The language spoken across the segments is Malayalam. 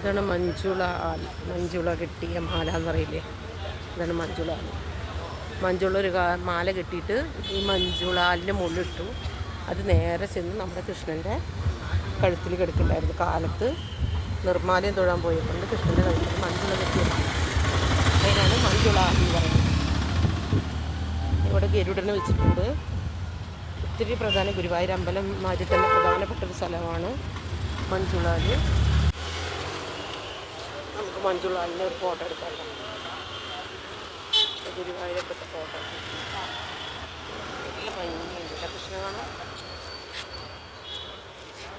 ഇതാണ് മഞ്ജുള ആൽ. മഞ്ജുള കെട്ടിയ മാല എന്നറിയില്ലേ, ഇതാണ് മഞ്ജുള ആൽ. മഞ്ജുള ഒരു മാല കെട്ടിയിട്ട് ഈ മഞ്ജുളാലിൻ്റെ മുള്ളിട്ടു. അത് നേരെ ചെന്ന് നമ്മുടെ കൃഷ്ണൻ്റെ കഴുത്തിൽ കിടക്കുന്നുണ്ടായിരുന്നു. കാലത്ത് നിർമ്മാലയം തൊഴാൻ പോയപ്പോൾ കൃഷ്ണൻ്റെ കഴുത്തിൽ മഞ്ജുള കെട്ടിയ മാല. അതിനാണ് മഞ്ജുള എന്ന് പറയുന്നത്. ഇവിടെ ഗരുഡനെ വെച്ചിട്ടുണ്ട്. ഒത്തിരി ഗുരുവായൂർ അമ്പലം മാതിരി തന്നെ പ്രധാനപ്പെട്ടൊരു സ്ഥലമാണ് മഞ്ജുളാൽ. നമുക്ക് മഞ്ജുളാലിൻ്റെ ഒരു ഫോട്ടോ എടുക്കാം. ഗുരുവായൂരപ്പത്തെ ഫോട്ടോ നല്ല ഭംഗിയുണ്ട്. കൃഷ്ണ കാണാം.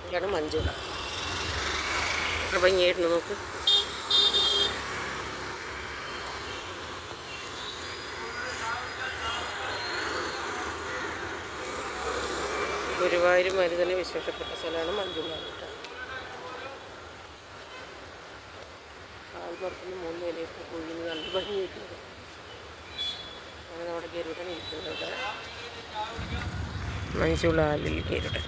ഇതാണ് മഞ്ജുള. എത്ര ഭംഗിയായിരുന്നു നോക്ക്. ഗുരുവായൂർ മാതിരി തന്നെ വിശേഷപ്പെട്ട സ്ഥലമാണ് മഞ്ജുള. ആൾമറക്കുന്ന 3 നിലയൊക്കെ കുഴിഞ്ഞ് നല്ല ഭംഗിയായിട്ടുണ്ട്. അങ്ങനെ നമ്മുടെ ഗരുഡൻ ഇരിക്കുന്നത്. മഞ്ജുളാലിൽ ഗരുഡൻ.